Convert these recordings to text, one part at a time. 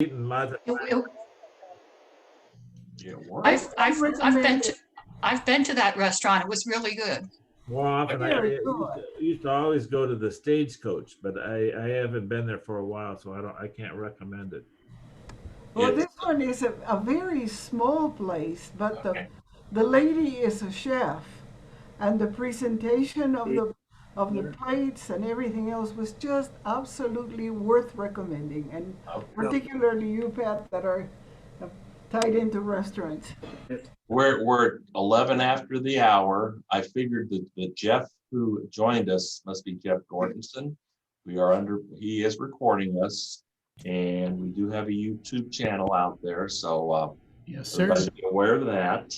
I've been to that restaurant. It was really good. More often, I used to always go to the Stagecoach, but I haven't been there for a while, so I can't recommend it. Well, this one is a very small place, but the lady is a chef, and the presentation of the plates and everything else was just absolutely worth recommending, and particularly you, Pat, that are tied into restaurants. We're 11 after the hour. I figured that Jeff, who joined us, must be Jeff Gordonson. He is recording us, and we do have a YouTube channel out there, so yes, sir. Be aware of that.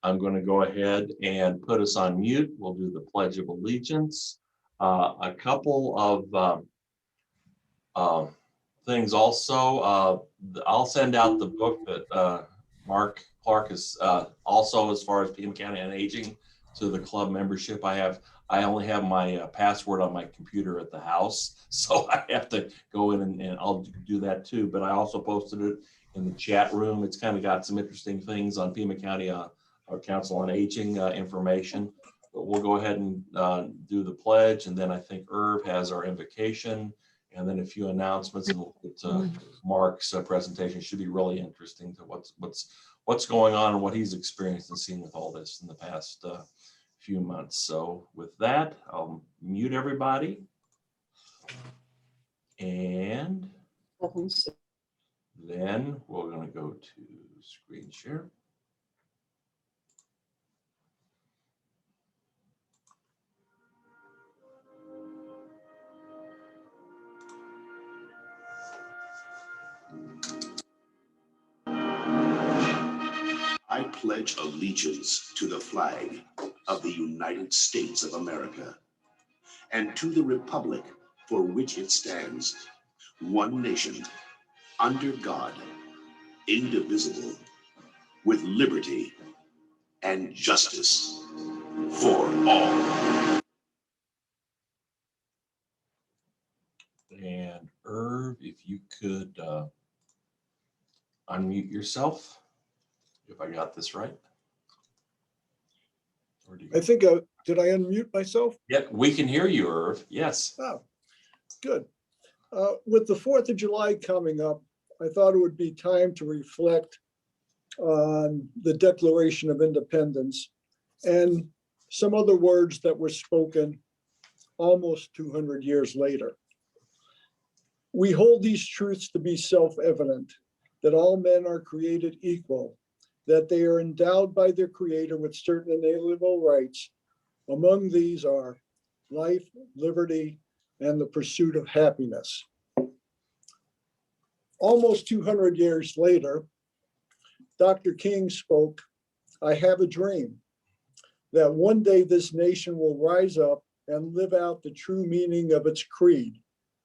I'm going to go ahead and put us on mute. We'll do the Pledge of Allegiance. A couple of things also. I'll send out the book that Mark Clark is also, as far as Pima County on Aging, to the club membership. I only have my password on my computer at the house, so I have to go in and I'll do that too. But I also posted it in the chat room. It's kind of got some interesting things on Pima County our Council on Aging information. But we'll go ahead and do the pledge, and then I think Irv has our invocation, and then a few announcements, and we'll get to Mark's presentation. Should be really interesting to what's going on and what he's experienced and seen with all this in the past few months. So with that, I'll mute everybody, and then we're going to go to screen share. I pledge allegiance to the flag of the United States of America and to the republic for which it stands, one nation, under God, indivisible, with liberty and justice for all. And Irv, if you could unmute yourself, if I got this right. I think, did I unmute myself? Yeah, we can hear you, Irv. Yes. Oh, good. With the 4th of July coming up, I thought it would be time to reflect on the Declaration of Independence and some other words that were spoken almost 200 years later. We hold these truths to be self-evident, that all men are created equal, that they are endowed by their Creator with certain inalienable rights. Among these are life, liberty, and the pursuit of happiness. Almost 200 years later, Dr. King spoke, "I have a dream that one day this nation will rise up and live out the true meaning of its creed.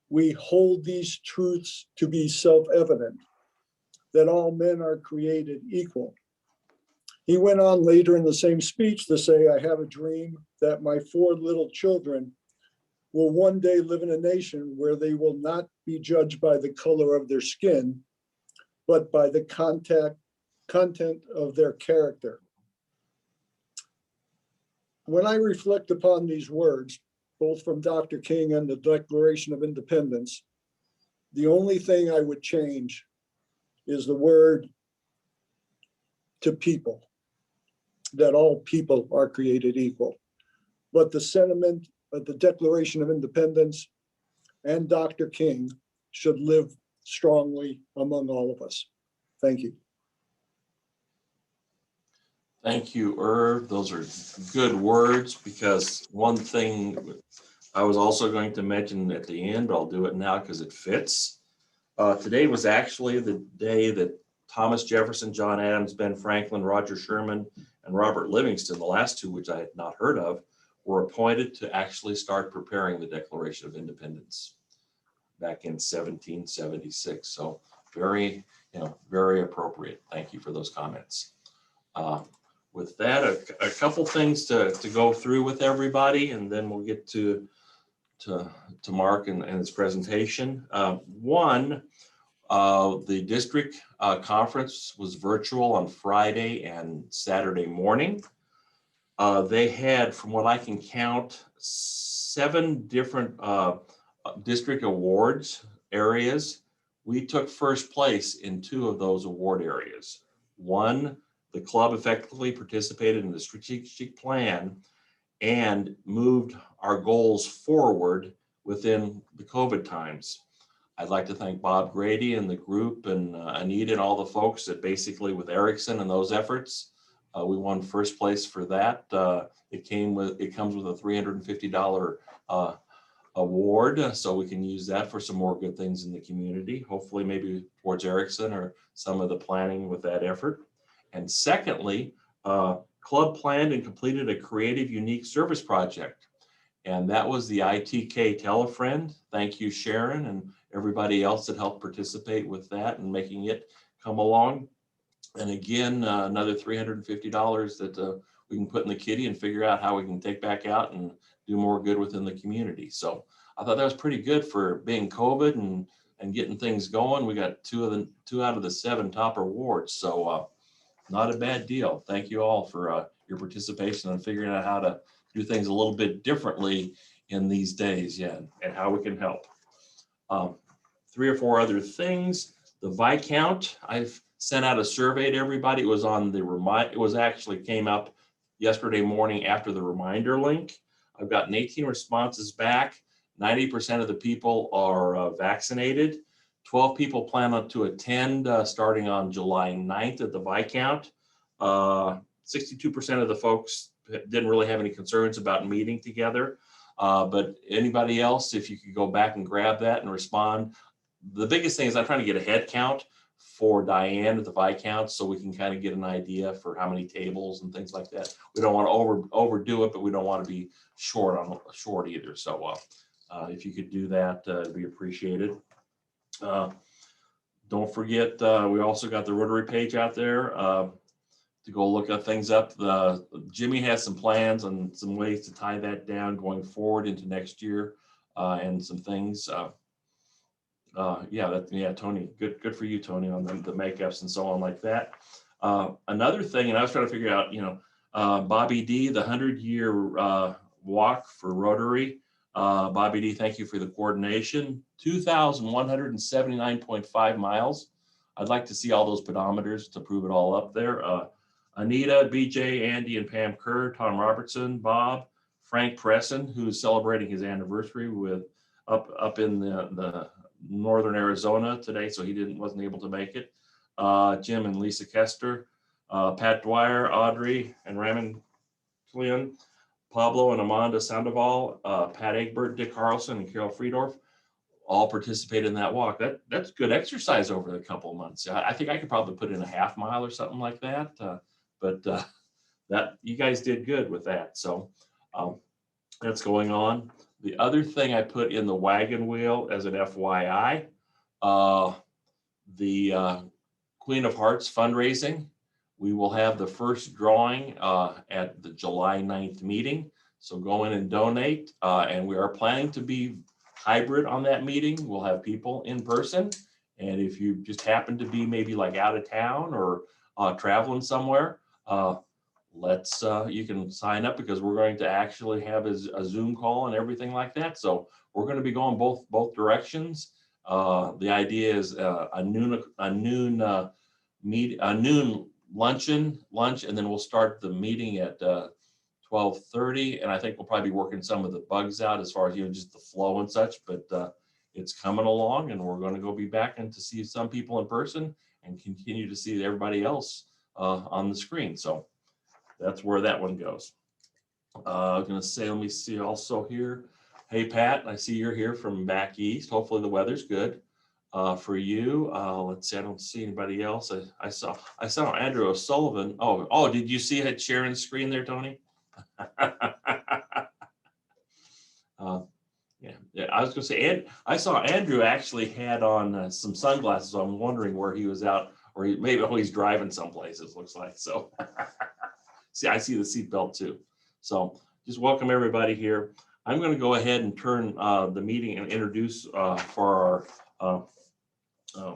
We hold these truths to be self-evident, that all men are created equal." He went on later in the same speech to say, "I have a dream that my 4 little children will one day live in a nation where they will not be judged by the color of their skin, but by the content of their character." When I reflect upon these words, both from Dr. King and the Declaration of Independence, the only thing I would change is the word to people, that all people are created equal. But the sentiment of the Declaration of Independence and Dr. King should live strongly among all of us. Thank you. Thank you, Irv. Those are good words, because one thing I was also going to mention at the end, but I'll do it now because it fits. Today was actually the day that Thomas Jefferson, John Adams, Ben Franklin, Roger Sherman, and Robert Livingston, the last two which I had not heard of, were appointed to actually start preparing the Declaration of Independence back in 1776. So very appropriate. Thank you for those comments. With that, a couple things to go through with everybody, and then we'll get to Mark and his presentation. One, The district conference was virtual on Friday and Saturday morning. They had, from what I can count, 7 different district awards areas. We took first place in 2 of those award areas. One, the club effectively participated in the strategic plan and moved our goals forward within the COVID times. I'd like to thank Bob Grady and the group and Anita and all the folks that basically with Erickson and those efforts, we won first place for that. It comes with a $350 award, so we can use that for some more good things in the community, hopefully maybe towards Erickson or some of the planning with that effort. And secondly, club planned and completed a creative, unique service project. And that was the ITK Tell a Friend. Thank you, Sharon, and everybody else that helped participate with that and making it come along. And again, another $350 that we can put in the kitty and figure out how we can take back out and do more good within the community. So I thought that was pretty good for being COVID and getting things going. We got 2 out of the 7 top awards. So not a bad deal. Thank you all for your participation and figuring out how to do things a little bit differently in these days, yeah, and how we can help. 3 or 4 other things. The Viscount, I've sent out a survey to everybody. It was on the it was actually came up yesterday morning after the reminder link. I've gotten 18 responses back. 90% of the people are vaccinated. 12 people plan to attend starting on July 9th at the Viscount. 62% of the folks didn't really have any concerns about meeting together. But anybody else, if you could go back and grab that and respond. The biggest thing is I'm trying to get a head count for Diane at the Viscount so we can kind of get an idea for how many tables and things like that. We don't want to overdo it, but we don't want to be short either. So if you could do that, it'd be appreciated. Don't forget, we also got the Rotary page out there to go look at things up. Jimmy has some plans and some ways to tie that down going forward into next year and some things. Tony, good for you, Tony, on the makeups and so on like that. Another thing, and I was trying to figure out, Bobby D, the 100-year walk for Rotary. Bobby D, thank you for the coordination. 2,179.5 miles. I'd like to see all those pedometers to prove it all up there. Anita, BJ, Andy, and Pam Kerr, Tom Robertson, Bob, Frank Presson, who's celebrating his anniversary with up in the northern Arizona today, so he wasn't able to make it. Jim and Lisa Kester, Pat Dwyer, Audrey, and Raymond Flynn, Pablo and Amanda Sandoval, Pat Egbert, Dick Carlson, and Carol Friedorf all participated in that walk. That's good exercise over a couple of months. I think I could probably put in a half mile or something like that. But that you guys did good with that. So that's going on. The other thing I put in the wagon wheel as an FYI, the Queen of Hearts fundraising. We will have the first drawing at the July 9th meeting. So go in and donate. And we are planning to be hybrid on that meeting. We'll have people in person. And if you just happen to be maybe like out of town or traveling somewhere, you can sign up because we're going to actually have a Zoom call and everything like that. So we're going to be going both directions. The idea is a noon lunch, and then we'll start the meeting at 12:30. And I think we'll probably be working some of the bugs out as far as just the flow and such. But it's coming along, and we're going to go be back and to see some people in person and continue to see everybody else on the screen. So that's where that one goes. I was going to say, let me see also here. Hey, Pat, I see you're here from back east. Hopefully the weather's good for you. Let's see, I don't see anybody else. I saw Andrew O'Sullivan. Oh, did you see it at Sharon's screen there, Tony? Yeah, I was going to say, I saw Andrew actually had on some sunglasses. So I'm wondering where he was out, or maybe he's driving someplace, it looks like. So see, I see the seatbelt too. So just welcome everybody here. I'm going to go ahead and turn the meeting and introduce for our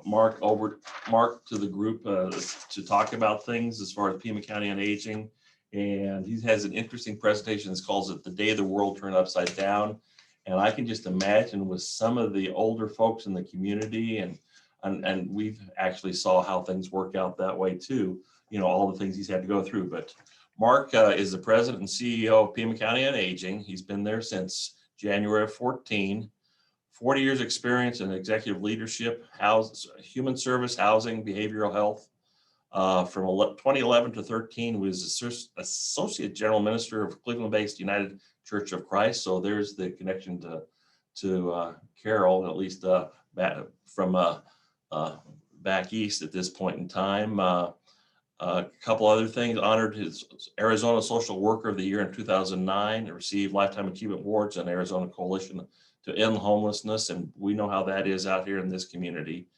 Mark to the group to talk about things as far as Pima County on Aging. And he has an interesting presentation that calls it "The Day the World Turned Upside Down." And I can just imagine with some of the older folks in the community, and we've actually saw how things work out that way too, you know, all the things he's had to go through. But Mark is the president and CEO of Pima County on Aging. He's been there since January of 14. 40 years experience in executive leadership, human service, housing, behavioral health. From 2011 to 13 was associate general minister of Cleveland-based United Church of Christ. So there's the connection to Carol, at least from back east at this point in time. A couple other things: honored his Arizona Social Worker of the Year in 2009, and received Lifetime Achievement Awards on Arizona Coalition to End Homelessness, and we know how that is out here in this community.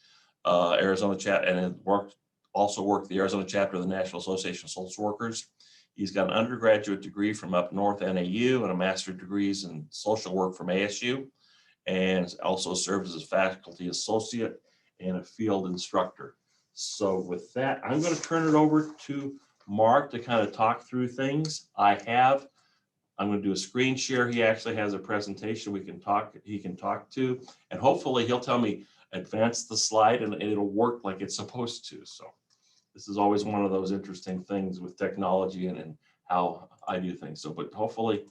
Arizona chapter, and also worked the Arizona chapter of the National Association of Social Workers. He's got an undergraduate degree from up north NAU and a master's degrees in social work from ASU, and also served as a faculty associate and a field instructor. So with that, I'm going to turn it over to Mark to kind of talk through things. I'm going to do a screen share. He actually has a presentation he can talk to, and hopefully he'll tell me advance the slide and it'll work like it's supposed to. So this is always one of those interesting things with technology and how I do things. So, but hopefully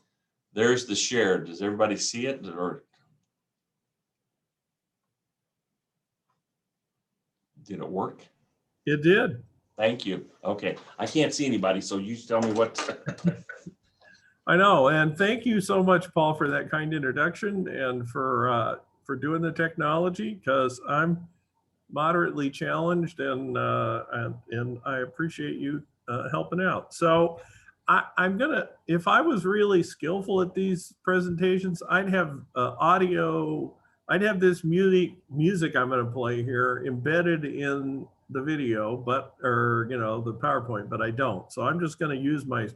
there's the share. Does everybody see it, or did it work? It did. Thank you. Okay. I can't see anybody, so you tell me what. I know, and thank you so much, Paul, for that kind introduction and for doing the technology, because I'm moderately challenged, and I appreciate you helping out. So I'm gonna, if I was really skillful at these presentations, I'd have audio. I'd have this music I'm going to play here embedded in the video, or the PowerPoint, but I don't. So I'm just going to use my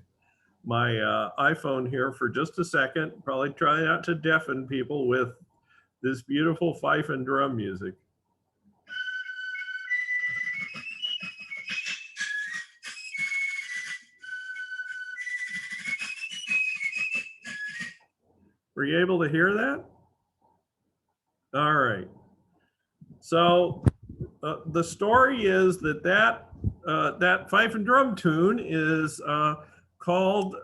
iPhone here for just a second. Probably try not to deafen people with this beautiful fife and drum music. Were you able to hear that? All right. So the story is that fife and drum tune is called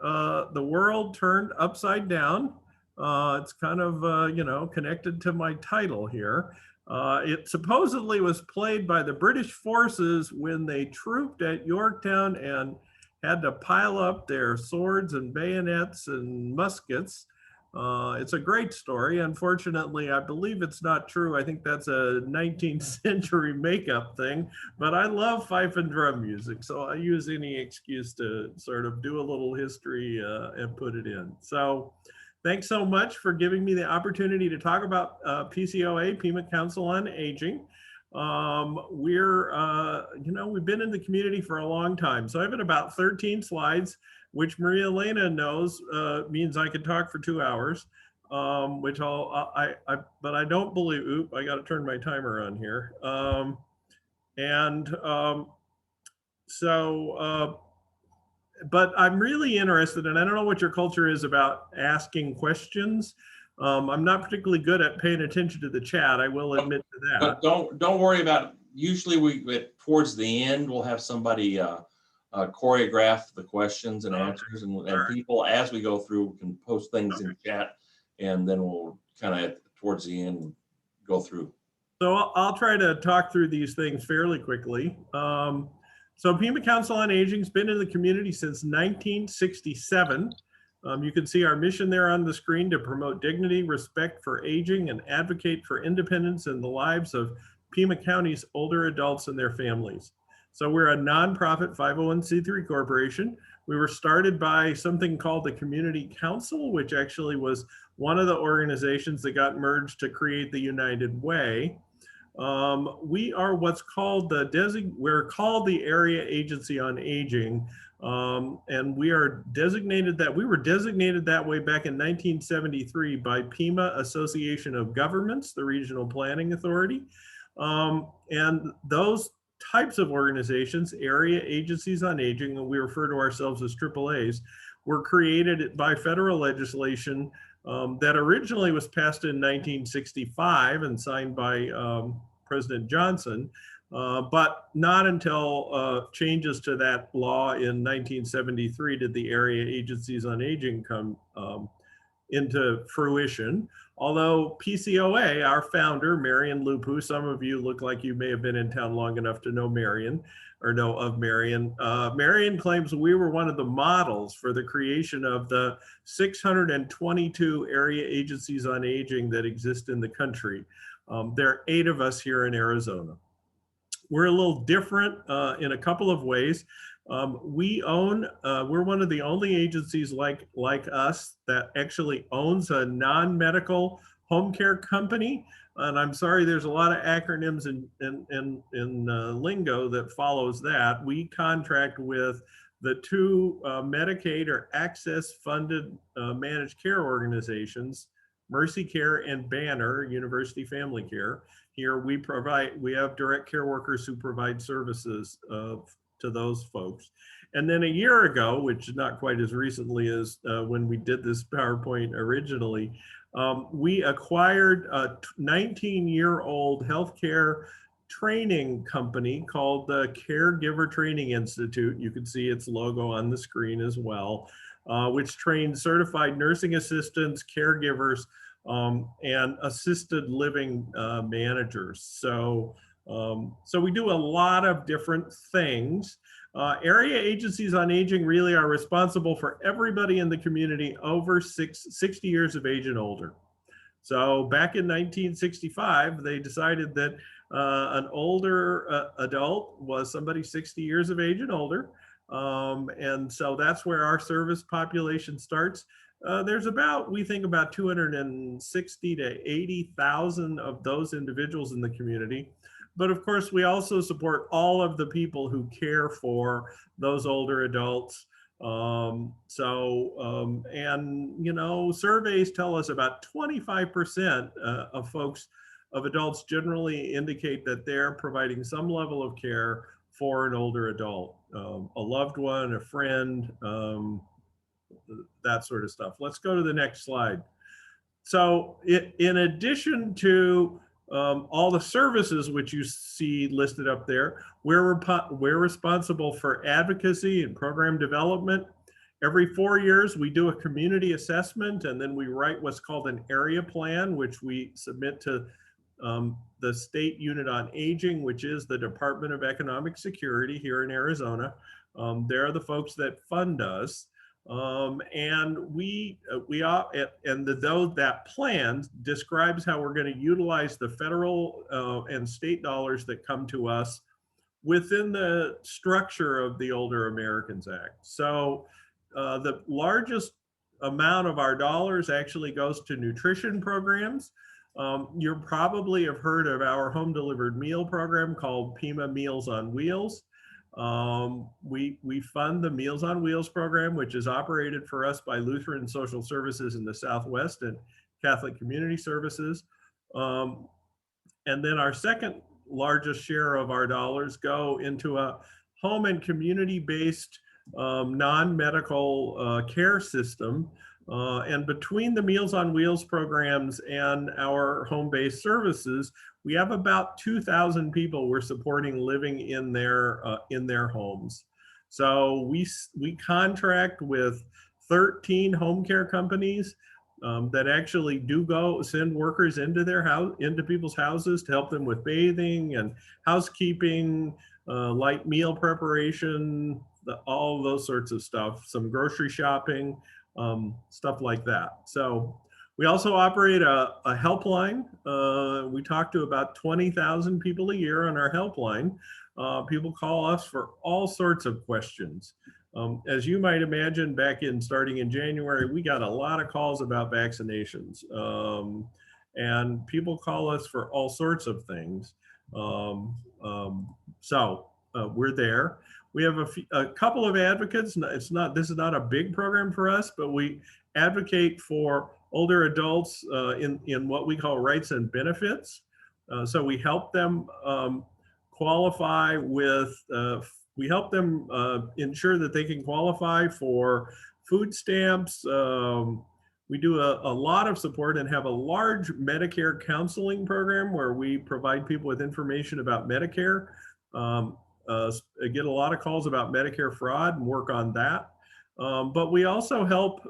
"The World Turned Upside Down." It's kind of connected to my title here. It supposedly was played by the British forces when they trooped at Yorktown and had to pile up their swords and bayonets and muskets. It's a great story. Unfortunately, I believe it's not true. I think that's a 19th century makeup thing, but I love fife and drum music, so I use any excuse to sort of do a little history and put it in. So thanks so much for giving me the opportunity to talk about PCOA, Pima Council on Aging. We've been in the community for a long time. So I have about 13 slides, which Maria Elena knows means I could talk for 2 hours, but I don't believe, I got to turn my timer on here. But I'm really interested, and I don't know what your culture is about asking questions. I'm not particularly good at paying attention to the chat. I will admit to that. Don't worry about it. Usually towards the end, we'll have somebody choreograph the questions and answers, and people, as we go through, can post things in chat, and then we'll kind of towards the end go through. So I'll try to talk through these things fairly quickly. So Pima Council on Aging's been in the community since 1967. You can see our mission there on the screen: to promote dignity, respect for aging, and advocate for independence in the lives of Pima County's older adults and their families. So we're a nonprofit 501c3 corporation. We were started by something called the Community Council, which actually was one of the organizations that got merged to create the United Way. We are what's called we're called the Area Agency on Aging, and we were designated that way back in 1973 by Pima Association of Governments, the regional planning authority. And those types of organizations, area agencies on aging, and we refer to ourselves as AAAs, were created by federal legislation that originally was passed in 1965 and signed by President Johnson, but not until changes to that law in 1973 did the area agencies on aging come into fruition. Although PCOA, our founder, Marion Lupu, some of you look like you may have been in town long enough to know Marion or know of Marion. Marion claims we were one of the models for the creation of the 622 area agencies on aging that exist in the country. There are 8 of us here in Arizona. We're a little different in a couple of ways. We're one of the only agencies like us that actually owns a non-medical home care company. And I'm sorry, there's a lot of acronyms in lingo that follows that. We contract with the 2 Medicaid or access funded managed care organizations, Mercy Care and Banner University Family Care. Here we have direct care workers who provide services to those folks. And then a year ago, which is not quite as recently as when we did this PowerPoint originally, we acquired a 19-year-old healthcare training company called the Caregiver Training Institute. You can see its logo on the screen as well, which trains certified nursing assistants, caregivers, and assisted living managers. So we do a lot of different things. Area agencies on aging really are responsible for everybody in the community over 60 years of age and older. So back in 1965, they decided that an older adult was somebody 60 years of age and older. And so that's where our service population starts. There's we think about 260 to 80,000 of those individuals in the community. But of course, we also support all of the people who care for those older adults. And you know, surveys tell us about 25% of adults generally indicate that they're providing some level of care for an older adult, a loved one, a friend, that sort of stuff. Let's go to the next slide. So in addition to all the services which you see listed up there, we're responsible for advocacy and program development. Every 4 years, we do a community assessment, and then we write what's called an area plan, which we submit to the State Unit on Aging, which is the Department of Economic Security here in Arizona. They're the folks that fund us. That plan describes how we're going to utilize the federal and state dollars that come to us within the structure of the Older Americans Act. So the largest amount of our dollars actually goes to nutrition programs. You probably have heard of our home delivered meal program called Pima Meals on Wheels. We fund the Meals on Wheels program, which is operated for us by Lutheran Social Services in the Southwest and Catholic Community Services. And then our second largest share of our dollars go into a home and community-based non-medical care system. And between the Meals on Wheels programs and our home-based services, we have about 2,000 people we're supporting living in their homes. So we contract with 13 home care companies that actually do send workers into people's houses to help them with bathing and housekeeping, light meal preparation, all those sorts of stuff, some grocery shopping, stuff like that. So we also operate a helpline. We talk to about 20,000 people a year on our helpline. People call us for all sorts of questions. As you might imagine, starting in January, we got a lot of calls about vaccinations. And people call us for all sorts of things. So we're there. We have a couple of advocates. This is not a big program for us, but we advocate for older adults in what we call rights and benefits. So we help them qualify with, we help them ensure that they can qualify for food stamps. We do a lot of support and have a large Medicare counseling program where we provide people with information about Medicare. I get a lot of calls about Medicare fraud and work on that. But we also help,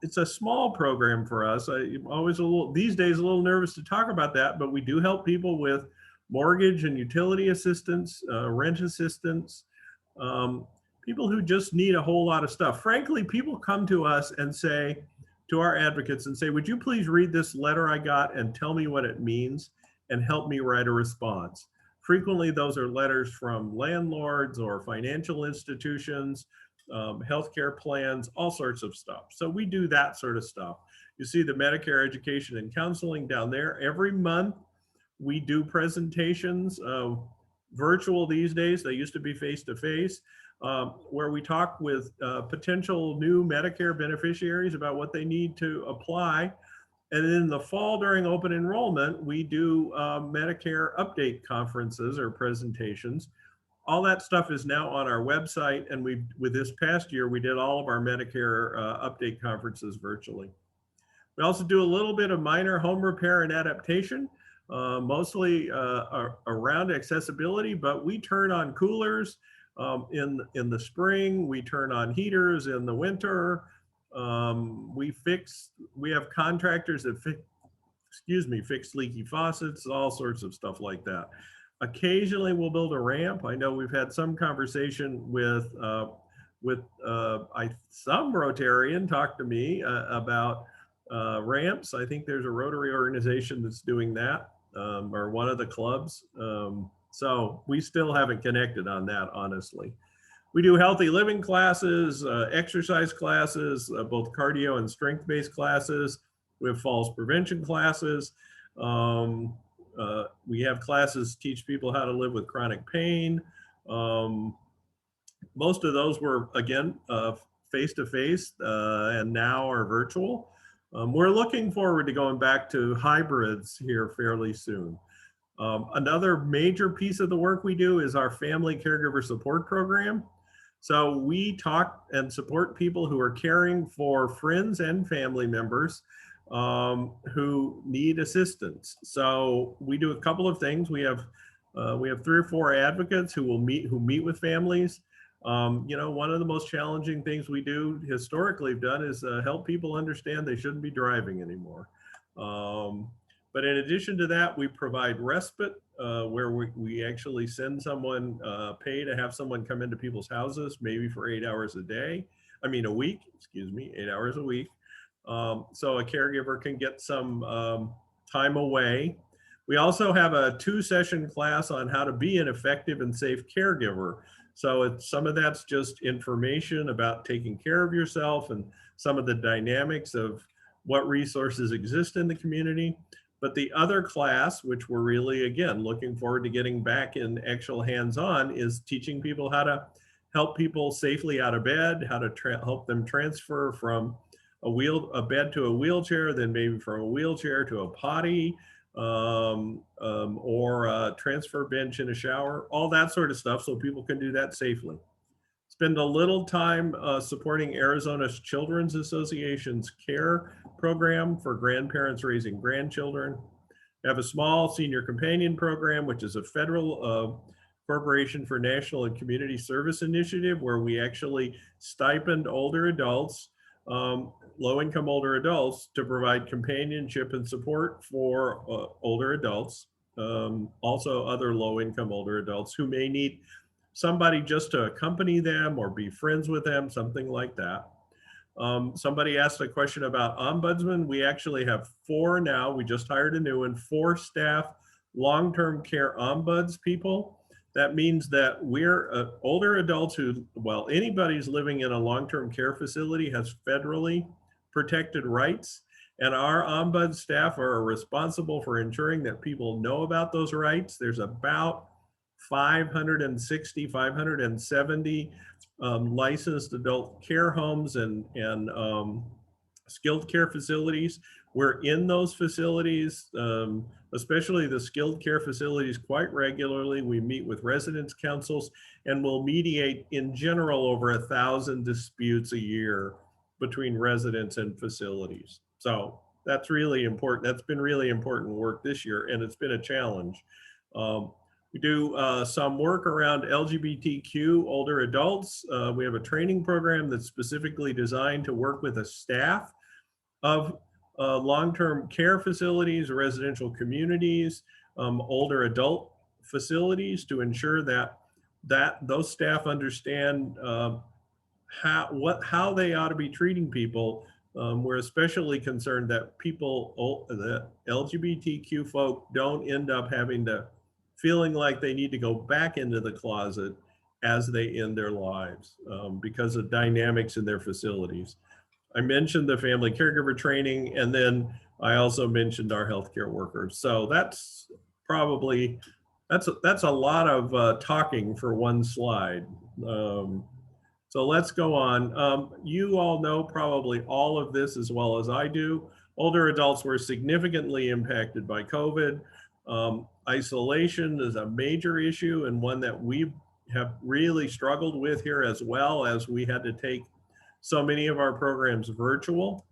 it's a small program for us. I'm always these days, a little nervous to talk about that, but we do help people with mortgage and utility assistance, rent assistance, people who just need a whole lot of stuff. Frankly, people come to us and say, to our advocates and say, would you please read this letter I got and tell me what it means and help me write a response? Frequently, those are letters from landlords or financial institutions, healthcare plans, all sorts of stuff. So we do that sort of stuff. You see the Medicare education and counseling down there. Every month, we do presentations, virtual these days. They used to be face-to-face, where we talk with potential new Medicare beneficiaries about what they need to apply. And in the fall during open enrollment, we do Medicare update conferences or presentations. All that stuff is now on our website. And with this past year, we did all of our Medicare update conferences virtually. We also do a little bit of minor home repair and adaptation, mostly around accessibility, but we turn on coolers in the spring, we turn on heaters in the winter. We have contractors that fix leaky faucets, all sorts of stuff like that. Occasionally we'll build a ramp. I know we've had some conversation with some Rotarian talked to me about ramps. I think there's a Rotary organization that's doing that, or one of the clubs. So we still haven't connected on that, honestly. We do healthy living classes, exercise classes, both cardio and strength-based classes. We have falls prevention classes. We have classes teach people how to live with chronic pain. Most of those were, again, face-to-face and now are virtual. We're looking forward to going back to hybrids here fairly soon. Another major piece of the work we do is our family caregiver support program. So we talk and support people who are caring for friends and family members who need assistance. So we do a couple of things. We have 3 or 4 advocates who meet with families. One of the most challenging things we do historically have done is help people understand they shouldn't be driving anymore. But in addition to that, we provide respite where we actually send someone, pay to have someone come into people's houses, maybe for 8 hours a week, 8 hours a week. So a caregiver can get some time away. We also have a 2-session class on how to be an effective and safe caregiver. So some of that's just information about taking care of yourself and some of the dynamics of what resources exist in the community. But the other class, which we're really, again, looking forward to getting back in actual hands-on, is teaching people how to help people safely out of bed, how to help them transfer from a bed to a wheelchair, then maybe from a wheelchair to a potty, or a transfer bench in a shower, all that sort of stuff, so people can do that safely. Spend a little time supporting Arizona's Children's Association's CARE program for grandparents raising grandchildren. We have a small senior companion program, which is a federal Corporation for National and Community Service Initiative, where we actually stipend older adults, low-income older adults, to provide companionship and support for older adults, also other low-income older adults who may need somebody just to accompany them or be friends with them, something like that. Somebody asked a question about ombudsman. We actually have 4 now. We just hired a new one, 4 staff long-term care ombuds people. That means that we're older adults who, well, anybody's living in a long-term care facility has federally protected rights. And our ombuds staff are responsible for ensuring that people know about those rights. There's about 560, 570 licensed adult care homes and skilled care facilities We're in those facilities, especially the skilled care facilities, quite regularly. We meet with residents councils, and we'll mediate in general over 1,000 disputes a year between residents and facilities. So that's really important. That's been really important work this year, and it's been a challenge. We do some work around LGBTQ older adults. We have a training program that's specifically designed to work with a staff of long-term care facilities, residential communities, older adult facilities, to ensure that those staff understand how they ought to be treating people. We're especially concerned that the LGBTQ folk don't end up feeling like they need to go back into the closet as they end their lives because of dynamics in their facilities. I mentioned the family caregiver training, and then I also mentioned our healthcare workers. So that's probably, that's a lot of talking for one slide. So let's go on. You all know probably all of this as well as I do. Older adults were significantly impacted by COVID. Isolation is a major issue, and one that we have really struggled with here, as well as we had to take so many of our programs virtual.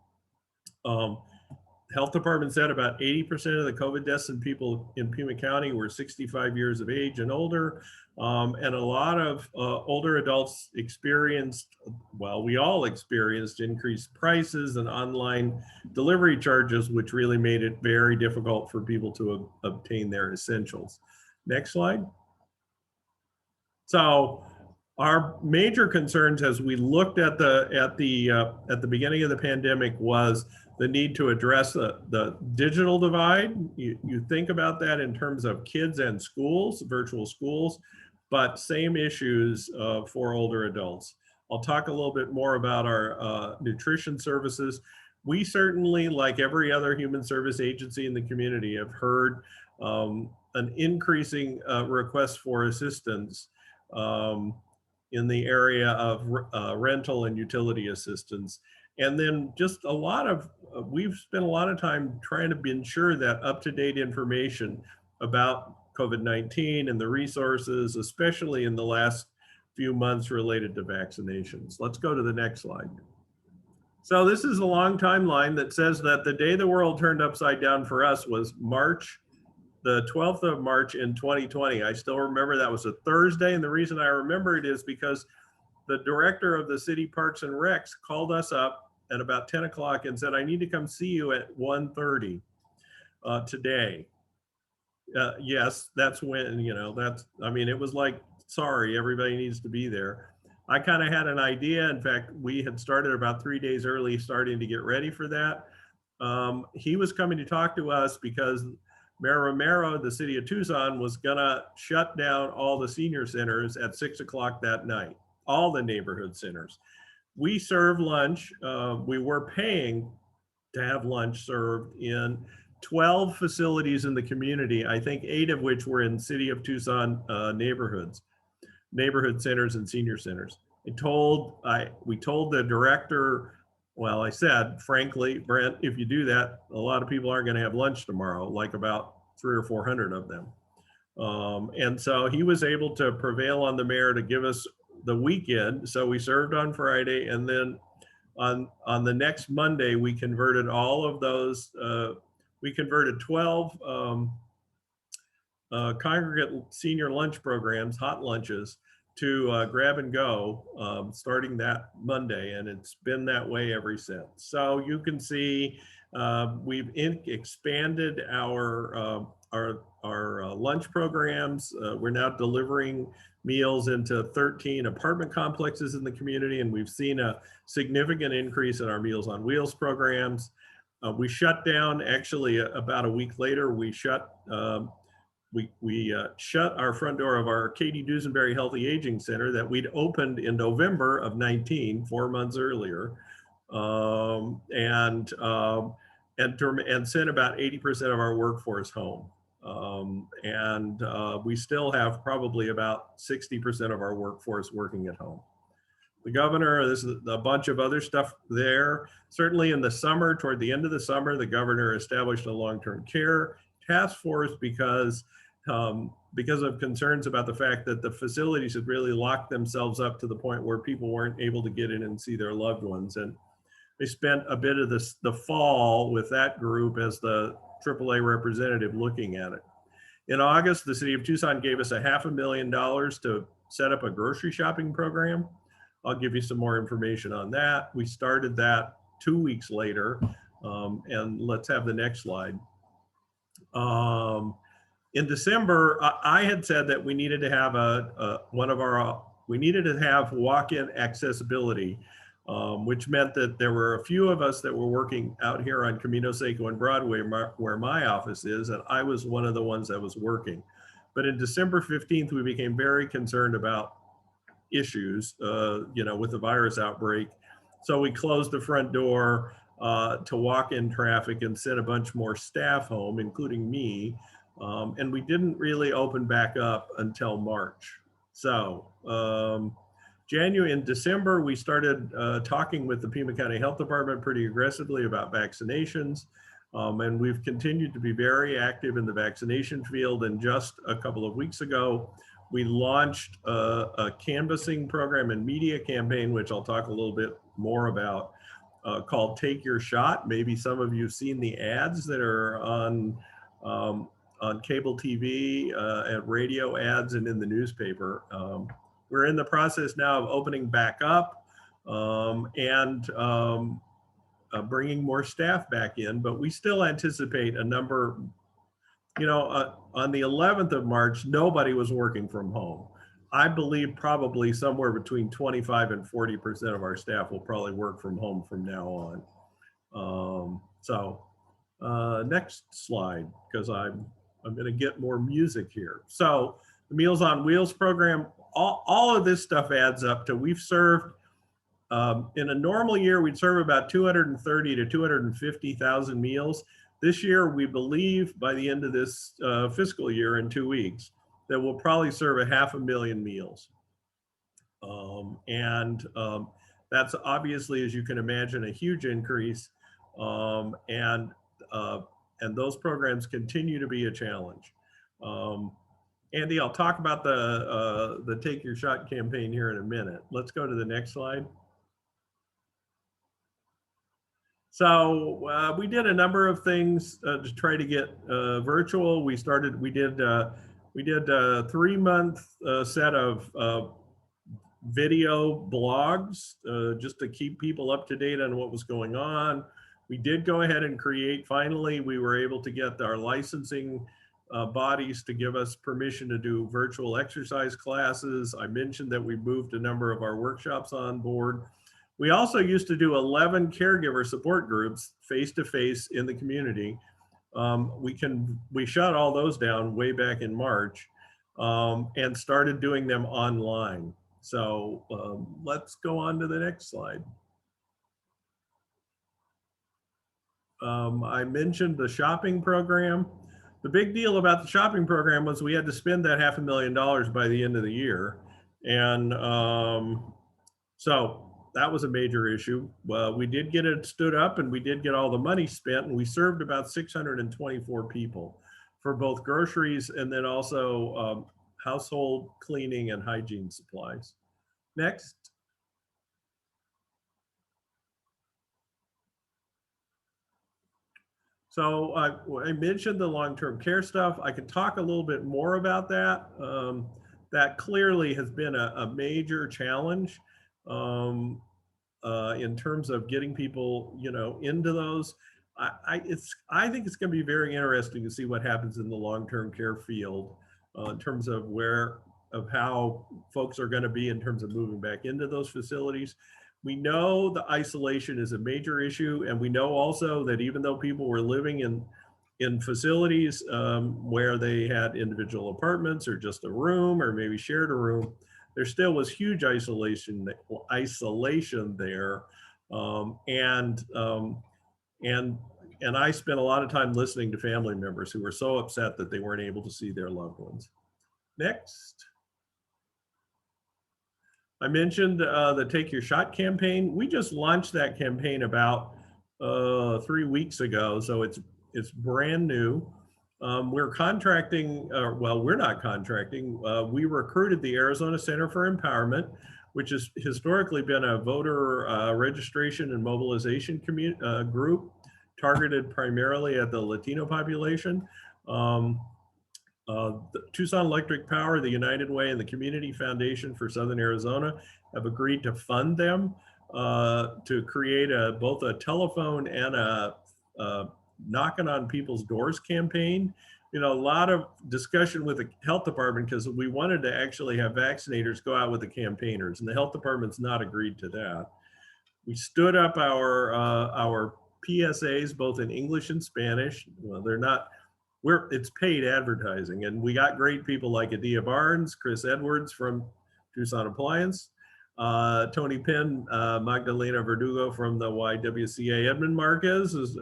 Health department said about 80% of the COVID deaths in people in Pima County were 65 years of age and older. And a lot of older adults experienced, well, we all experienced increased prices and online delivery charges, which really made it very difficult for people to obtain their essentials. Next slide. So our major concerns as we looked at the beginning of the pandemic was the need to address the digital divide. You think about that in terms of kids and schools, virtual schools, but same issues for older adults. I'll talk a little bit more about our nutrition services. We certainly, like every other human service agency in the community, have heard an increasing request for assistance in the area of rental and utility assistance. And then just a lot of, we've spent a lot of time trying to ensure that up-to-date information about COVID-19 and the resources, especially in the last few months related to vaccinations. Let's go to the next slide. So this is a long timeline that says that the day the world turned upside down for us was March, the 12th of March in 2020. I still remember that was a Thursday. And the reason I remember it is because the director of the city parks and recs called us up at about 10 o'clock and said, I need to come see you at 1:30 today. Yes, that's when, you know, I mean, it was like, sorry, everybody needs to be there. I kind of had an idea. In fact, we had started about 3 days early, starting to get ready for that. He was coming to talk to us because Mayor Romero, the city of Tucson, was gonna shut down all the senior centers at 6 o'clock that night, all the neighborhood centers. We serve lunch. We were paying to have lunch served in 12 facilities in the community, I think 8 of which were in city of Tucson neighborhood centers and senior centers. We told the director, well, I said, frankly, Brent, if you do that, a lot of people aren't going to have lunch tomorrow, like about 300 or 400 of them. And so he was able to prevail on the mayor to give us the weekend. So we served on Friday, and then on the next Monday, we converted all of those. We converted 12 congregate senior lunch programs, hot lunches, to grab and go starting that Monday, and it's been that way ever since. So you can see we've expanded our lunch programs. We're now delivering meals into 13 apartment complexes in the community, and we've seen a significant increase in our Meals on Wheels programs. We shut down, actually about a week later, we shut our front door of our Katie Duesenberry Healthy Aging Center that we'd opened in November of 19, 4 months earlier, and sent about 80% of our workforce home. We still have probably about 60% of our workforce working at home. the governor, this is a bunch of other stuff there. Certainly in the summer, toward the end of the summer, the governor established a long-term care task force because of concerns about the fact that the facilities had really locked themselves up to the point where people weren't able to get in and see their loved ones. And they spent a bit of the fall with that group as the AAA representative looking at it. In August, the city of Tucson gave us $500,000 to set up a grocery shopping program. I'll give you some more information on that. We started that 2 weeks later, and let's have the next slide. In December, I had said that we needed to have we needed to have walk-in accessibility, which meant that there were a few of us that were working out here on Camino Seco and Broadway, where my office is, and I was one of the ones that was working. But in December 15th, we became very concerned about issues, with the virus outbreak. So we closed the front door to walk-in traffic and sent a bunch more staff home, including me. And we didn't really open back up until March. So in December, we started talking with the Pima County Health Department pretty aggressively about vaccinations. And we've continued to be very active in the vaccination field. And just a couple of weeks ago, we launched a canvassing program and media campaign, which I'll talk a little bit more about, called Take Your Shot. Maybe some of you have seen the ads that are on cable TV, and radio ads, and in the newspaper. We're in the process now of opening back up and bringing more staff back in, but we still anticipate a number, on the 11th of March, nobody was working from home. I believe probably somewhere between 25 and 40% of our staff will probably work from home from now on. Next slide, because I'm going to get more music here. So the Meals on Wheels program, all of this stuff adds up to, we've served, in a normal year, we'd serve about 230 to 250,000 meals. This year, we believe by the end of this fiscal year, in 2 weeks, that we'll probably serve 500,000 meals. That's obviously, as you can imagine, a huge increase. And those programs continue to be a challenge. Andy, I'll talk about the Take Your Shot campaign here in a minute. Let's go to the next slide. So we did a number of things to try to get virtual. We did a 3-month set of video blogs just to keep people up to date on what was going on. We did go ahead and finally, we were able to get our licensing bodies to give us permission to do virtual exercise classes. I mentioned that we moved a number of our workshops on board. We also used to do 11 caregiver support groups face-to-face in the community. We shut all those down way back in March and started doing them online. So let's go on to the next slide. I mentioned the shopping program. The big deal about the shopping program was we had to spend that $500,000 by the end of the year. And so that was a major issue. We did get it stood up and we did get all the money spent, and we served about 624 people for both groceries and then also household cleaning and hygiene supplies. Next. So I mentioned the long-term care stuff. I could talk a little bit more about that. That clearly has been a major challenge in terms of getting people, into those. I think it's going to be very interesting to see what happens in the long-term care field in terms of how folks are going to be in terms of moving back into those facilities. We know the isolation is a major issue, and we know also that even though people were living in facilities where they had individual apartments or just a room or maybe shared a room, there still was huge isolation there. And I spent a lot of time listening to family members who were so upset that they weren't able to see their loved ones. Next. I mentioned the Take Your Shot campaign. We just launched that campaign about 3 weeks ago, so it's brand new. We're contracting, well, we're not contracting. We recruited the Arizona Center for Empowerment, which has historically been a voter registration and mobilization group targeted primarily at the Latino population. The Tucson Electric Power, the United Way, and the Community Foundation for Southern Arizona have agreed to fund them to create both a telephone and a knocking on people's doors campaign. You know, a lot of discussion with the health department because we wanted to actually have vaccinators go out with the campaigners, and the health department's not agreed to that. We stood up our PSAs both in English and Spanish. Well, they're not. It's paid advertising, and we got great people like Adia Barnes, Chris Edwards from Tucson Appliance, Tony Penn, Magdalena Verdugo from the YWCA. Edmund Marquez is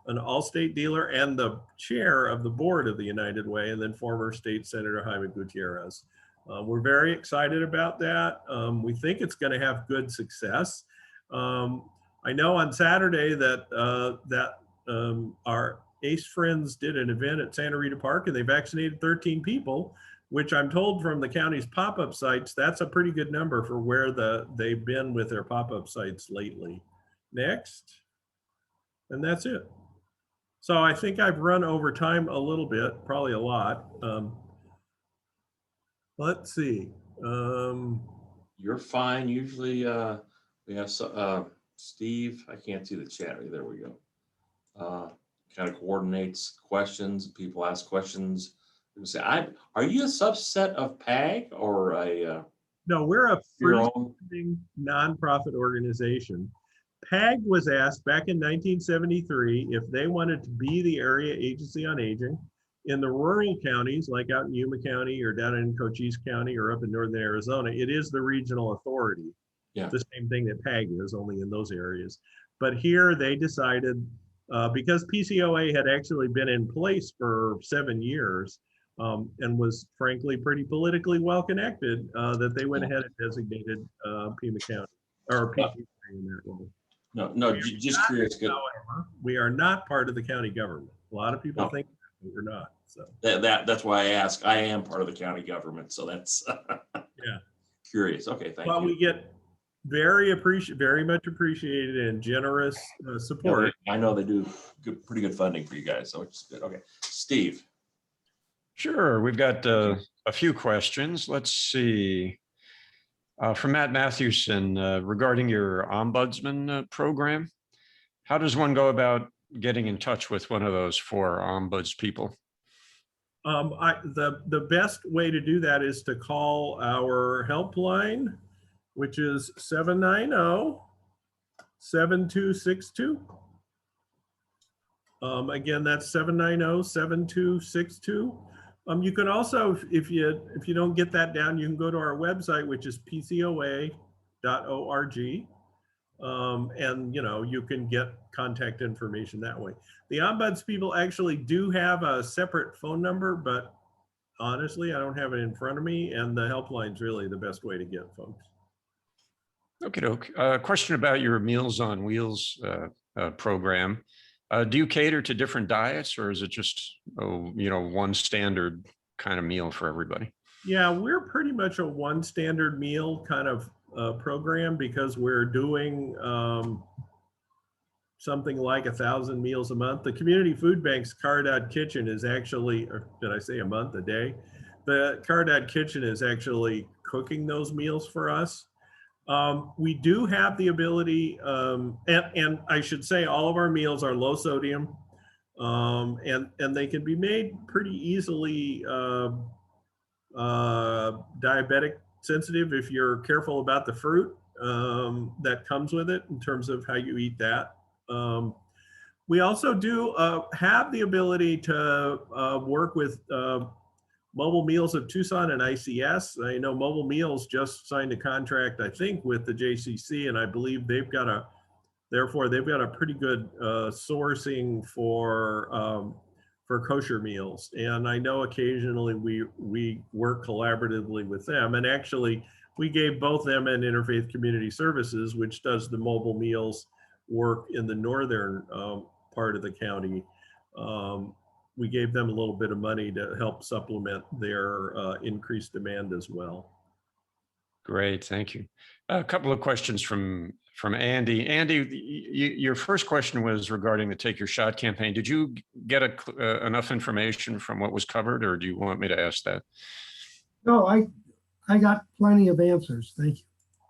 an Allstate dealer and the chair of the board of the United Way, and then former state senator Jaime Gutierrez. We're very excited about that. We think it's going to have good success. I know on Saturday that our ACE friends did an event at Santa Rita Park, and they vaccinated 13 people, which I'm told from the county's pop-up sites, that's a pretty good number for where they've been with their pop-up sites lately. Next, and that's it. So I think I've run over time a little bit, probably a lot. Let's see. You're fine. Usually we have Steve. I can't see the chat. There we go. Kind of coordinates questions. People ask questions. People say, "Are you a subset of PAG or a?" No, we're a freestanding nonprofit organization. PAG was asked back in 1973 if they wanted to be the area agency on aging in the rural counties, like out in Yuma County or down in Cochise County or up in northern Arizona. It is the regional authority. Yeah. The same thing that PAG is, only in those areas. But here they decided, because PCOA had actually been in place for 7 years and was frankly pretty politically well connected, that they went ahead and designated Pima County or PCOA in that role. No, just curious. Good. However, we are not part of the county government. A lot of people think that we're not. So that's why I ask. I am part of the county government, so that's yeah. Curious. Okay, thank you. Well, we get very much appreciated and generous support. I know they do pretty good funding for you guys, so it's good. Okay, Steve. Sure, we've got a few questions. Let's see. From Matt Matthewson, regarding your ombudsman program, how does one go about getting in touch with one of those 4 ombuds people? The best way to do that is to call our helpline, which is 790-7262. Again, that's 790-7262. You can also, if you don't get that down, you can go to our website, which is pcoa.org. And you can get contact information that way. The ombuds people actually do have a separate phone number, but honestly, I don't have it in front of me, and the helpline's really the best way to get folks. Okay, question about your Meals on Wheels program. Do you cater to different diets, or is it just one standard kind of meal for everybody? Yeah, we're pretty much a one standard meal kind of program, because we're doing something like 1,000 meals a month. The Community Food Bank's Cardad Kitchen is actually, or did I say a month, a day? The Cardad Kitchen is actually cooking those meals for us. We do have the ability, and I should say all of our meals are low sodium, and they can be made pretty easily diabetic sensitive if you're careful about the fruit that comes with it in terms of how you eat that. We also do have the ability to work with Mobile Meals of Tucson and ICS. I know Mobile Meals just signed a contract, I think, with the JCC, and I believe they've got a pretty good sourcing for kosher meals. And I know occasionally we work collaboratively with them. And actually, we gave both them and Interfaith Community Services, which does the mobile meals work in the northern part of the county. We gave them a little bit of money to help supplement their increased demand as well. Great, thank you. A couple of questions from Andy. Andy, your first question was regarding the Take Your Shot campaign. Did you get enough information from what was covered, or do you want me to ask that? No, I got plenty of answers. Thank you.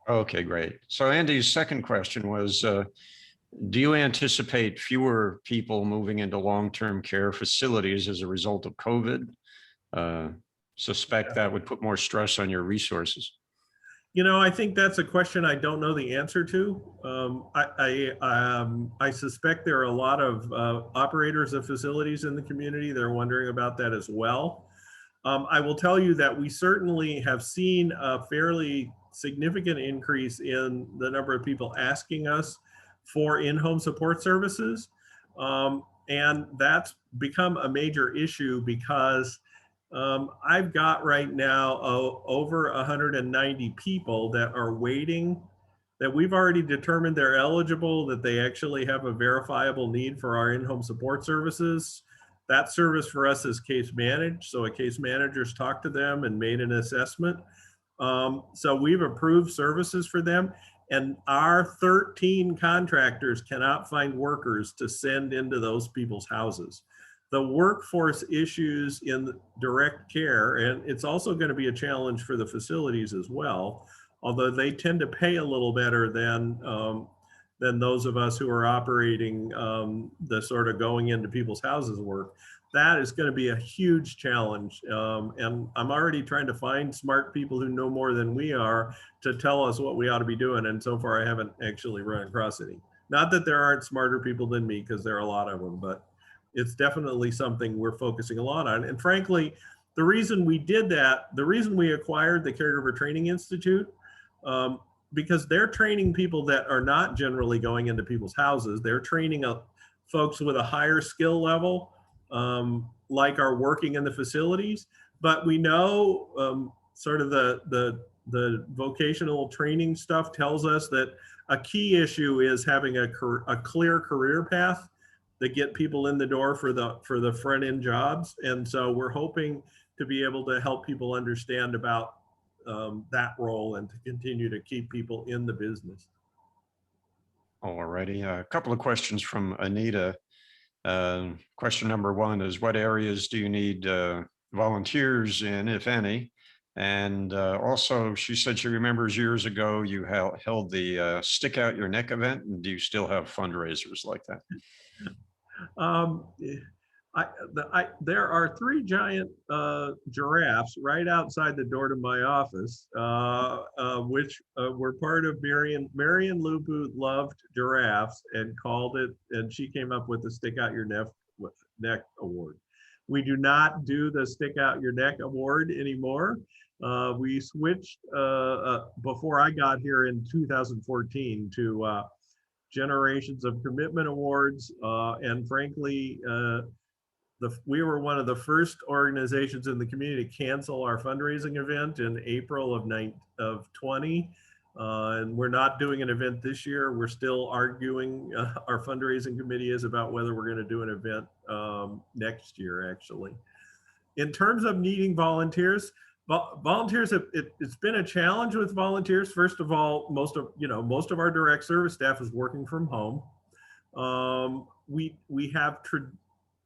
Okay, great. So Andy's second question was, do you anticipate fewer people moving into long-term care facilities as a result of COVID? Suspect that would put more stress on your resources. You know, I think that's a question I don't know the answer to. I suspect there are a lot of operators of facilities in the community that are wondering about that as well. I will tell you that we certainly have seen a fairly significant increase in the number of people asking us for in-home support services. And that's become a major issue because I've got right now over 190 people that are waiting, that we've already determined they're eligible, that they actually have a verifiable need for our in-home support services. That service for us is case managed. So a case manager's talked to them and made an assessment. So we've approved services for them, and our 13 contractors cannot find workers to send into those people's houses. The workforce issues in direct care, and it's also going to be a challenge for the facilities as well, although they tend to pay a little better than those of us who are operating the sort of going into people's houses work. That is going to be a huge challenge. And I'm already trying to find smart people who know more than we are to tell us what we ought to be doing. And so far, I haven't actually run across any. Not that there aren't smarter people than me, because there are a lot of them, but it's definitely something we're focusing a lot on. And frankly, the reason we did that, the reason we acquired the Caregiver Training Institute, because they're training people that are not generally going into people's houses. They're training folks with a higher skill level, like are working in the facilities. But we know sort of the vocational training stuff tells us that a key issue is having a clear career path that get people in the door for the front end jobs. And so we're hoping to be able to help people understand about that role and to continue to keep people in the business. All righty. A couple of questions from Anita. Question number one is, what areas do you need volunteers in, if any? And also, she said she remembers years ago you held the Stick Out Your Neck event. And do you still have fundraisers like that? There are 3 giant giraffes right outside the door to my office, which were part of Marion Lupu loved giraffes and called it, and she came up with the Stick Out Your Neck Award. We do not do the Stick Out Your Neck Award anymore. We switched before I got here in 2014 to Generations of Commitment Awards, and frankly, we were one of the first organizations in the community to cancel our fundraising event in April of 20. And we're not doing an event this year. We're still arguing, our fundraising committee is, about whether we're going to do an event next year, actually. In terms of needing volunteers, volunteers, it's been a challenge with volunteers. First of all, most of our direct service staff is working from home. We have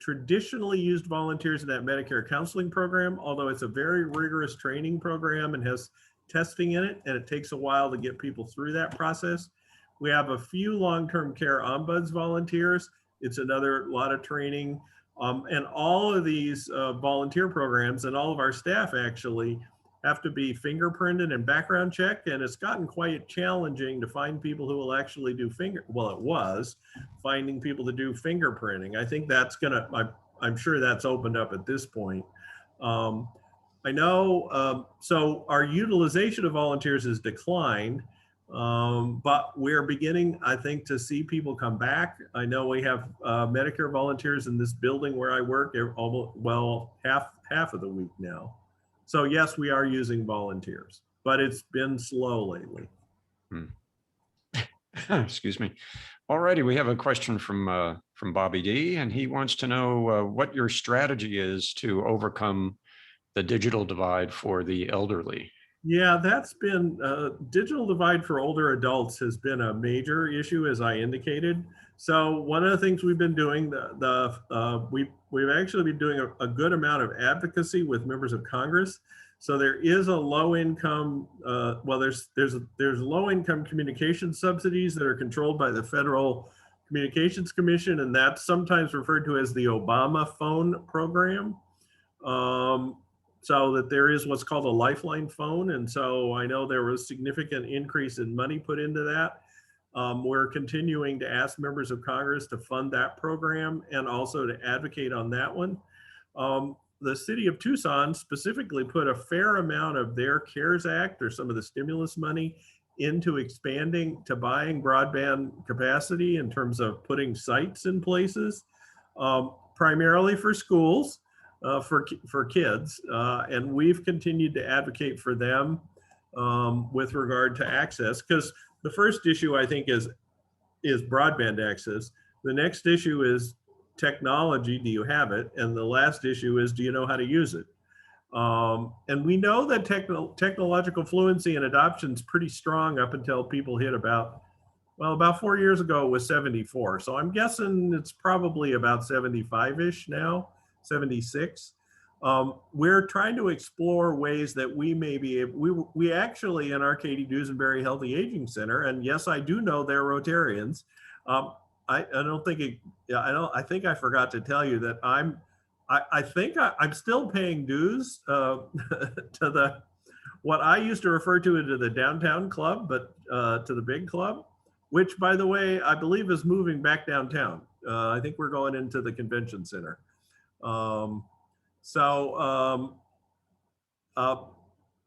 traditionally used volunteers in that Medicare counseling program, although it's a very rigorous training program and has testing in it, and it takes a while to get people through that process. We have a few long-term care ombuds volunteers. It's another lot of training. And all of these volunteer programs and all of our staff actually have to be fingerprinted and background checked. And it's gotten quite challenging to find people who will actually do finding people to do fingerprinting. I think that's I'm sure that's opened up at this point. I know, so our utilization of volunteers has declined, but we're beginning, I think, to see people come back. I know we have Medicare volunteers in this building where I work almost, half of the week now. So yes, we are using volunteers. but it's been slow lately. Excuse me. All righty, we have a question from Bobby D, and he wants to know what your strategy is to overcome the digital divide for the elderly. Yeah, that's been digital divide for older adults has been a major issue, as I indicated. So one of the things we've been doing, we've actually been doing a good amount of advocacy with members of Congress. So there is a low income, there's low income communication subsidies that are controlled by the Federal Communications Commission, and that's sometimes referred to as the Obama phone program. So that there is what's called a lifeline phone. And so I know there was significant increase in money put into that. We're continuing to ask members of Congress to fund that program and also to advocate on that one. The city of Tucson specifically put a fair amount of their CARES Act or some of the stimulus money into expanding to buying broadband capacity in terms of putting sites in places, primarily for schools. For kids, and we've continued to advocate for them with regard to access, because the first issue I think is broadband access. The next issue is technology. Do you have it? And the last issue is, do you know how to use it? And we know that technological fluency and adoption is pretty strong up until people hit about 4 years ago it was 74. So I'm guessing it's probably about 75-ish now. 76. We're trying to explore ways that we may be able, we actually in our Katie Dusenberry Healthy Aging Center, and yes, I do know they're Rotarians. I think I forgot to tell you that I think I'm still paying dues to what I used to refer to as the downtown club, but to the big club, which by the way, I believe is moving back downtown. I think we're going into the convention center.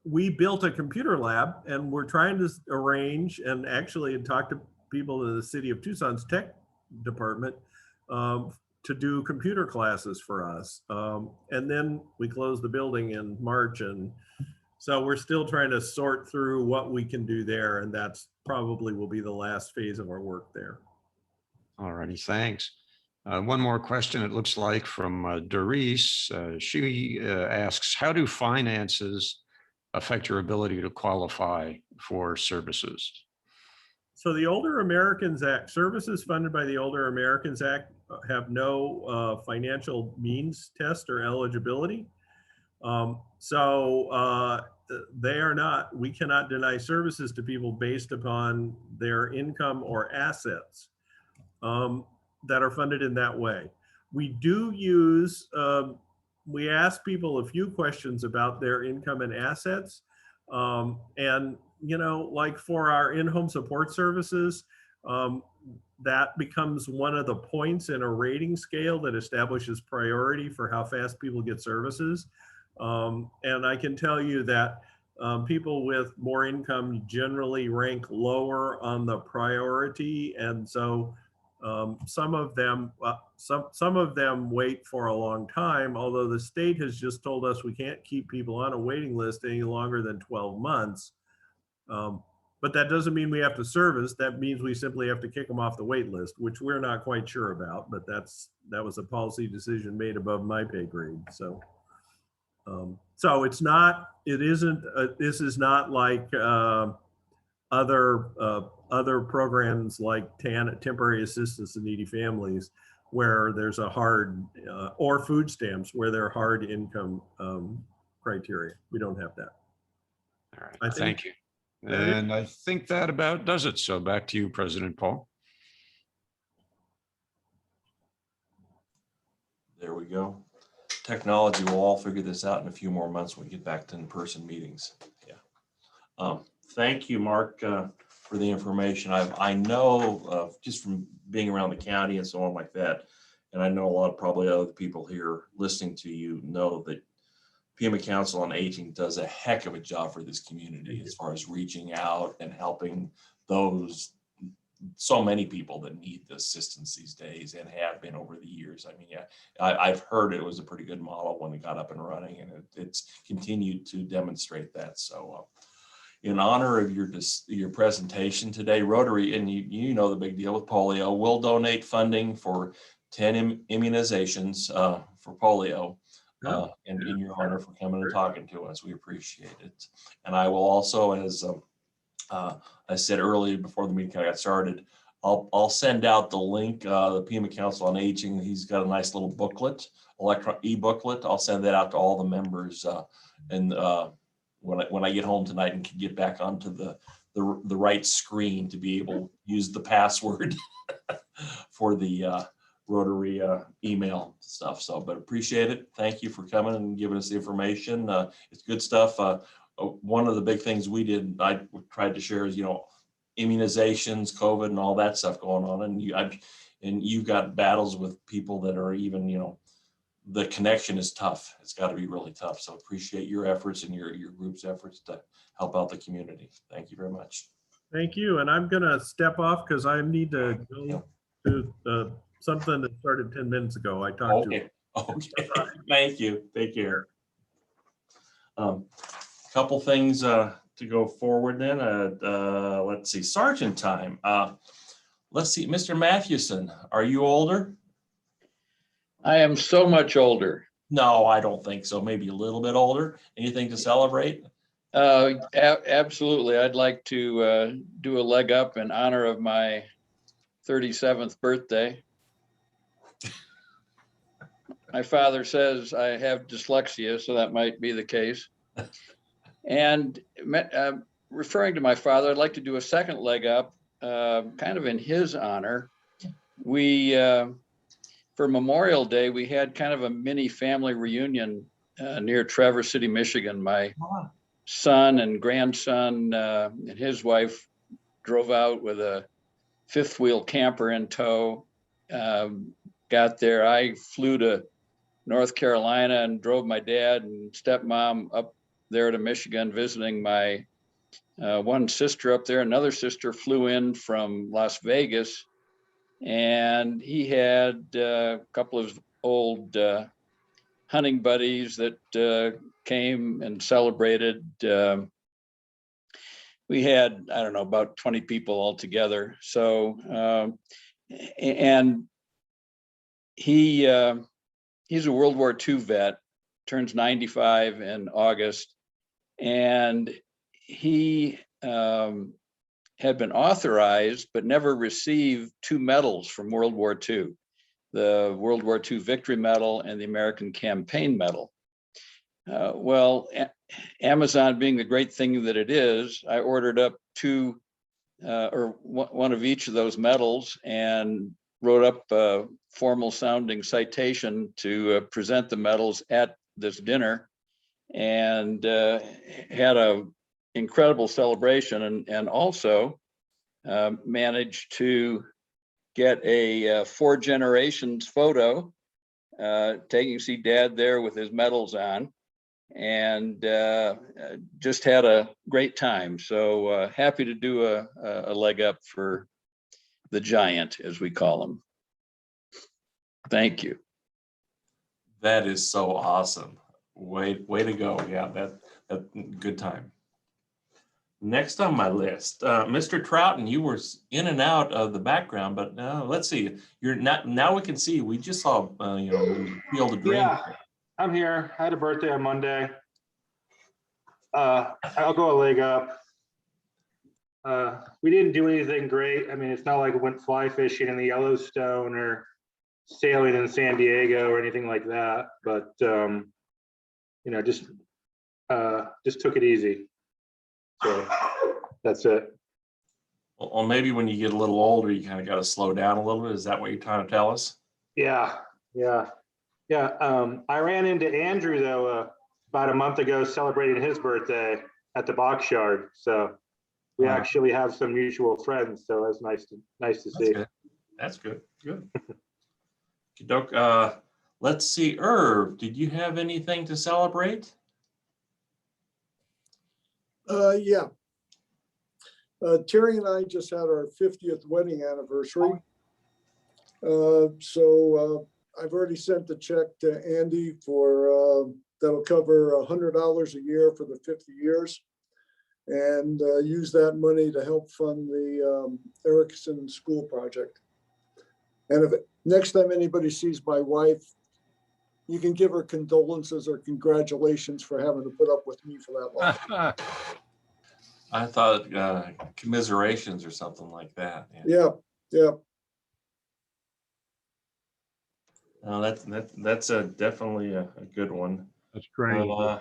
We built a computer lab and we're trying to arrange and actually talk to people in the city of Tucson's tech department to do computer classes for us. And then we closed the building in March. And so we're still trying to sort through what we can do there. And that's probably will be the last phase of our work there. All righty, thanks. One more question, it looks like, from Doris. She asks, how do finances affect your ability to qualify for services? So the Older Americans Act, services funded by the Older Americans Act have no financial means test or eligibility. They are not, we cannot deny services to people based upon their income or assets. That are funded in that way. We do use, we ask people a few questions about their income and assets. And, you know, like for our in-home support services, that becomes one of the points in a rating scale that establishes priority for how fast people get services. And I can tell you that people with more income generally rank lower on the priority. And so some of them wait for a long time, although the state has just told us we can't keep people on a waiting list any longer than 12 months. But that doesn't mean we have to service. That means we simply have to kick them off the wait list, which we're not quite sure about, but that was a policy decision made above my pay grade. So this is not like other programs like temporary assistance to needy families, where there's a hard, or food stamps where there are hard income criteria. We don't have that. All right, thank you. And I think that about does it. So back to you, President Paul. There we go. Technology will all figure this out in a few more months when we get back to in-person meetings. Yeah. Thank you, Mark, for the information. I know just from being around the county and so on like that, and I know a lot of probably other people here listening to you know that Pima Council on Aging does a heck of a job for this community as far as reaching out and helping those so many people that need the assistance these days and have been over the years. I mean, yeah, I've heard it was a pretty good model when it got up and running, and it's continued to demonstrate that. So in honor of your presentation today, Rotary, and you know the big deal with polio, will donate funding for 10 immunizations for polio. And in your honor for coming and talking to us. We appreciate it. And I will also, as I said earlier before the meeting got started, I'll send out the link, the Pima Council on Aging. He's got a nice little booklet, e-booklet. I'll send that out to all the members. And when I get home tonight and can get back onto the right screen to be able to use the password for the Rotary email stuff. So, but appreciate it. Thank you for coming and giving us the information. It's good stuff. One of the big things we did, I tried to share is, immunizations, COVID and all that stuff going on. And you've got battles with people that are even, the connection is tough. It's got to be really tough. So appreciate your efforts and your group's efforts to help out the community. Thank you very much. Thank you. And I'm going to step off because I need to go to something that started 10 minutes ago. I talked to you. Okay. Thank you. Take care. Couple things to go forward then. Let's see, Sergeant time. Let's see, Mr. Mathewson, are you older? I am so much older. No, I don't think so. Maybe a little bit older. Anything to celebrate? Absolutely. I'd like to do a leg up in honor of my 37th birthday. My father says I have dyslexia, so that might be the case. And referring to my father, I'd like to do a second leg up, kind of in his honor. We, for Memorial Day, we had kind of a mini family reunion near Traverse City, Michigan. My son and grandson and his wife drove out with a fifth wheel camper in tow. Got there. I flew to North Carolina and drove my dad and stepmom up there to Michigan, visiting my one sister up there. Another sister flew in from Las Vegas, and he had a couple of old hunting buddies that came and celebrated. We had, I don't know, about 20 people all together. So, and he's a World War II vet, turns 95 in August, and he had been authorized but never received 2 medals from World War II, the World War II Victory Medal and the American Campaign Medal. Well, Amazon being the great thing that it is, I ordered up 2 or one of each of those medals and wrote up a formal sounding citation to present the medals at this dinner, and had a incredible celebration, and also managed to get a 4 generations photo, see Dad there with his medals on, and just had a great time. So happy to do a leg up for the giant, as we call him. Thank you. That is so awesome. Way to go. Yeah, that good time. Next on my list, Mr. Troughton, you were in and out of the background, but let's see. You're not, now we can see. We just saw, Field of Dreams. Yeah, I'm here. I had a birthday on Monday. I'll go a leg up. We didn't do anything great. I mean, it's not like we went fly fishing in the Yellowstone or sailing in San Diego or anything like that, but just took it easy. So that's it. Well, maybe when you get a little older, you kind of got to slow down a little bit. Is that what you're trying to tell us? Yeah. I ran into Andrew though about a month ago celebrating his birthday at the box yard. So we actually have some mutual friends. So that's nice to see. Good. That's good. Good. Let's see, Irv, did you have anything to celebrate? Yeah. Terry and I just had our 50th wedding anniversary. So I've already sent the check to Andy for that'll cover $100 a year for the 50 years. and use that money to help fund the Erickson School project. And if next time anybody sees my wife, you can give her condolences or congratulations for having to put up with me for that long. I thought commiserations or something like that. Yeah, yeah. No, that's definitely a good one. That's great. I was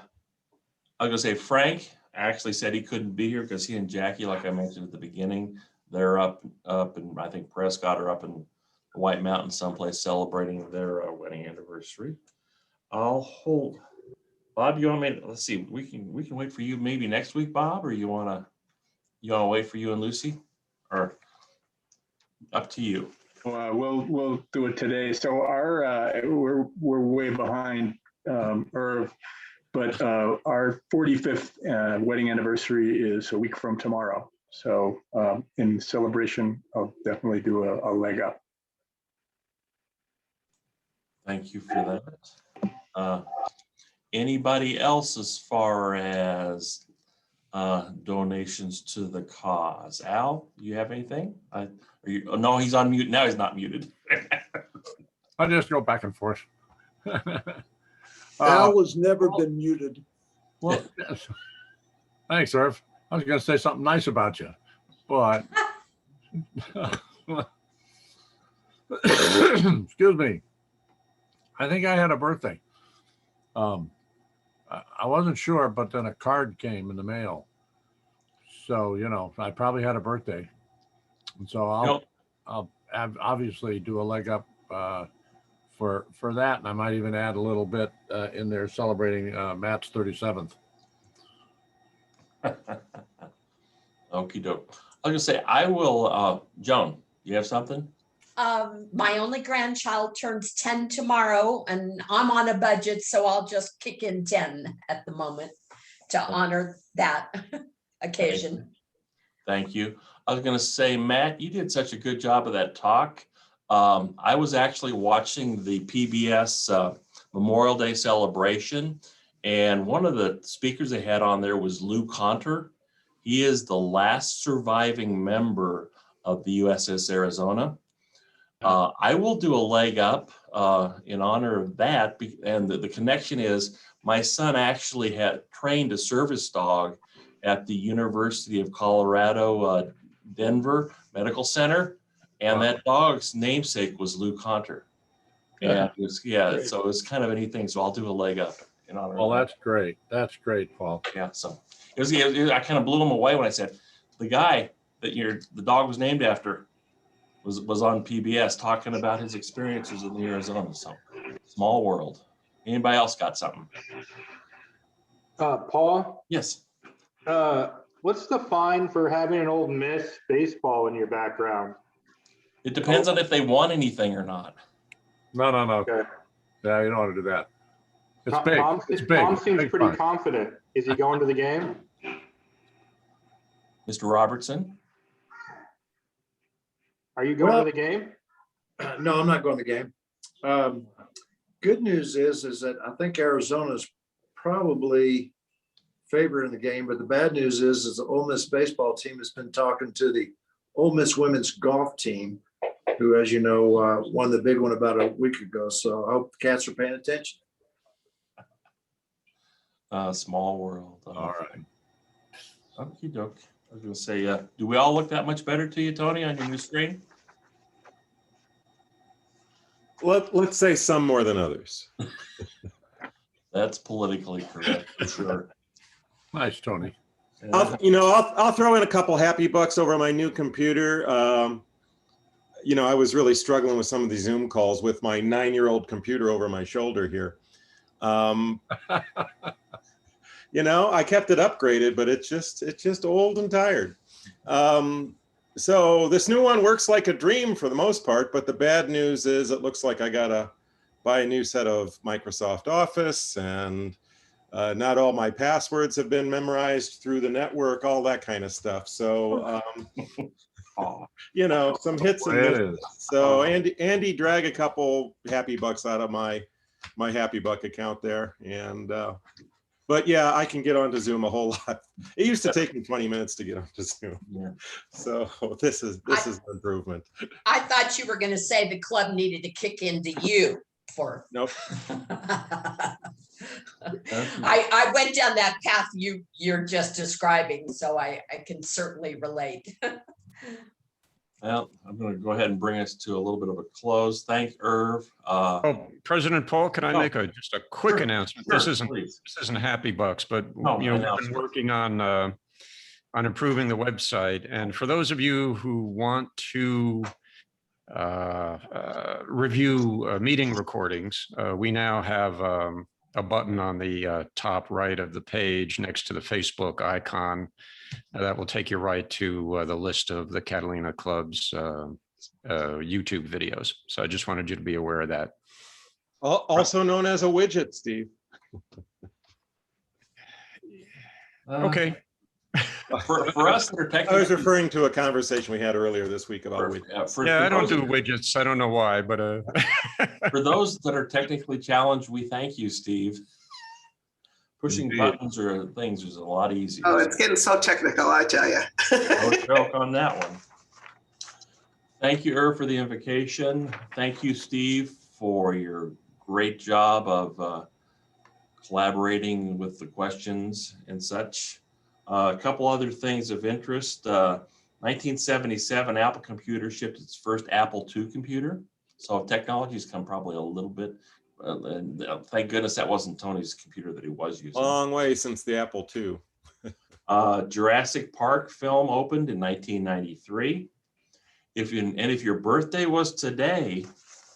gonna say Frank actually said he couldn't be here because he and Jackie, like I mentioned at the beginning, they're up in, I think Prescott, or up in the White Mountains someplace celebrating their wedding anniversary. I'll hold. Bob, you want me to, let's see, we can wait for you maybe next week, Bob, or you wanna wait for you and Lucy, or up to you. We'll do it today. So our we're way behind Irv, but our 45th wedding anniversary is a week from tomorrow. So in celebration, I'll definitely do a leg up. Thank you for that. Anybody else as far as donations to the cause? Al, you have anything? Oh, no, he's on mute. Now he's not muted. I just go back and forth. Al has never been muted. Well, yes. Thanks, Irv. I was going to say something nice about you, but excuse me. I think I had a birthday. I wasn't sure, but then a card came in the mail. So, you know, I probably had a birthday. And so I'll obviously do a leg up for that. And I might even add a little bit in there celebrating Matt's 37th. Okie doke. I was gonna say, I will, Joan, you have something? My only grandchild turns 10 tomorrow, and I'm on a budget, so I'll just kick in 10 at the moment to honor that occasion. Thank you. I was going to say, Matt, you did such a good job of that talk. I was actually watching the PBS Memorial Day celebration, and one of the speakers they had on there was Lou Conter. He is the last surviving member of the USS Arizona. I will do a leg up in honor of that, and the connection is my son actually had trained a service dog at the University of Colorado, Denver Medical Center, and that dog's namesake was Lou Conter. And so it's kind of a neat thing. So I'll do a leg up in honor. Well, that's great. That's great, Paul. Yeah. So I kind of blew him away when I said the guy that the dog was named after was on PBS talking about his experiences in the Arizona. So small world. Anybody else got something? Paul? Yes. What's the fine for having an Ole Miss baseball in your background? It depends on if they won anything or not. No. Okay. Yeah, you don't want to do that. It's big. It's big. Tom seems big pretty fun. confident. Is he going to the game? Mr. Robertson? Are you going to the game? No, I'm not going to the game. Good news is that I think Arizona's probably favored in the game, but the bad news is the Ole Miss baseball team has been talking to the Ole Miss women's golf team, who, as you know, won the big one about a week ago. So I hope the cats are paying attention. Small world. All right. Okie doke. I was going to say, do we all look that much better to you, Tony, on your new screen? Let's say some more than others. That's politically correct, for sure. Nice, Tony. I'll throw in a couple happy bucks over my new computer. I was really struggling with some of these Zoom calls with my 9-year-old computer over my shoulder here. I kept it upgraded, but it's just old and tired. So this new one works like a dream for the most part, but the bad news is it looks like I gotta buy a new set of Microsoft Office, and not all my passwords have been memorized through the network, all that kind of stuff. So, some hits and misses. So Andy, drag a couple happy bucks out of my happy buck account there, and But yeah, I can get onto Zoom a whole lot. It used to take me 20 minutes to get onto Zoom. Yeah. So this is an improvement. I thought you were gonna say the club needed to kick into you for. Nope. I went down that path you're just describing, so I can certainly relate. Well, I'm going to go ahead and bring us to a little bit of a close. Thank Irv. Oh, President Paul, can I make just a quick Sure, announcement? sure, This please. isn't Happy Bucks, but No, we've been announcement. working on improving the website. And for those of you who want to review meeting recordings, we now have a button on the top right of the page next to the Facebook icon. That will take you right to the list of the Catalina Club's YouTube videos. So I just wanted you to be aware of that. Also known as a widget, Steve. Okay. For us that are technically, I was referring to a conversation we had earlier this week about widgets. Yeah, I don't do widgets. I don't know why, but for those that are technically challenged, we thank you, Steve. Pushing Indeed. buttons or things is a lot easier. Oh, it's getting so technical, I tell you. No joke on that one. Thank you, Irv, for the invocation. Thank you, Steve, for your great job of collaborating with the questions and such. A couple other things of interest. 1977, Apple Computer shipped its first Apple II computer. So technology's come probably a little bit. And thank goodness that wasn't Tony's computer that he was using. Long way since the Apple II. Jurassic Park film opened in 1993. If your birthday was today,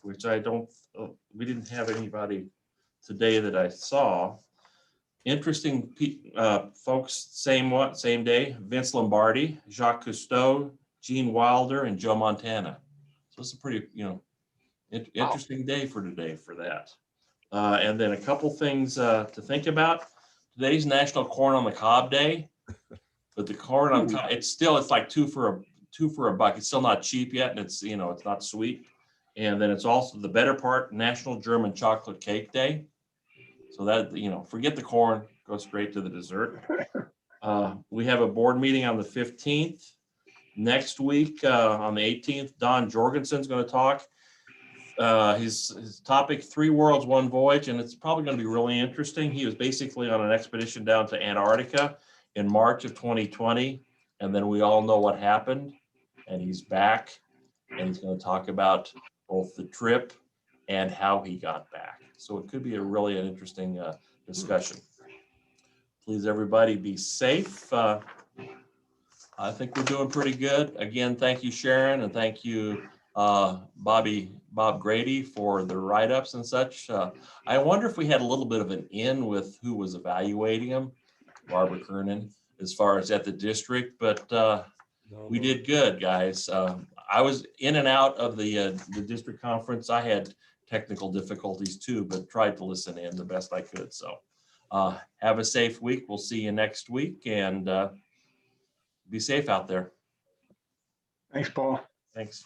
which we didn't have anybody today that I saw. Interesting folks, same day, Vince Lombardi, Jacques Cousteau, Gene Wilder, and Joe Montana. So it's a pretty, interesting day for today for that. And then a couple things to think about. Today's National Corn on the Cob Day, but the corn on top, it's like two for a buck. It's still not cheap yet, and it's it's not sweet. And then it's also the better part, National German Chocolate Cake Day. So that, forget the corn, go straight to the dessert. We have a board meeting on the 15th. Next week, on the 18th, Don Jorgensen's going to talk. His topic, 3 Worlds, 1 Voyage, and it's probably going to be really interesting. He was basically on an expedition down to Antarctica in March of 2020, and then we all know what happened, and he's back, and he's going to talk about both the trip and how he got back. So it could be an interesting discussion. Please, everybody, be safe. I think we're doing pretty good. Again, thank you, Sharon, and thank you, Bob Grady, for the write-ups and such. I wonder if we had a little bit of an in with who was evaluating them, Barbara Kernan, as far as at the district, but we did good, guys. I was in and out of the district conference. I had technical difficulties too, but tried to listen in the best I could. So have a safe week. We'll see you next week, and be safe out there. Thanks, Paul. Thanks.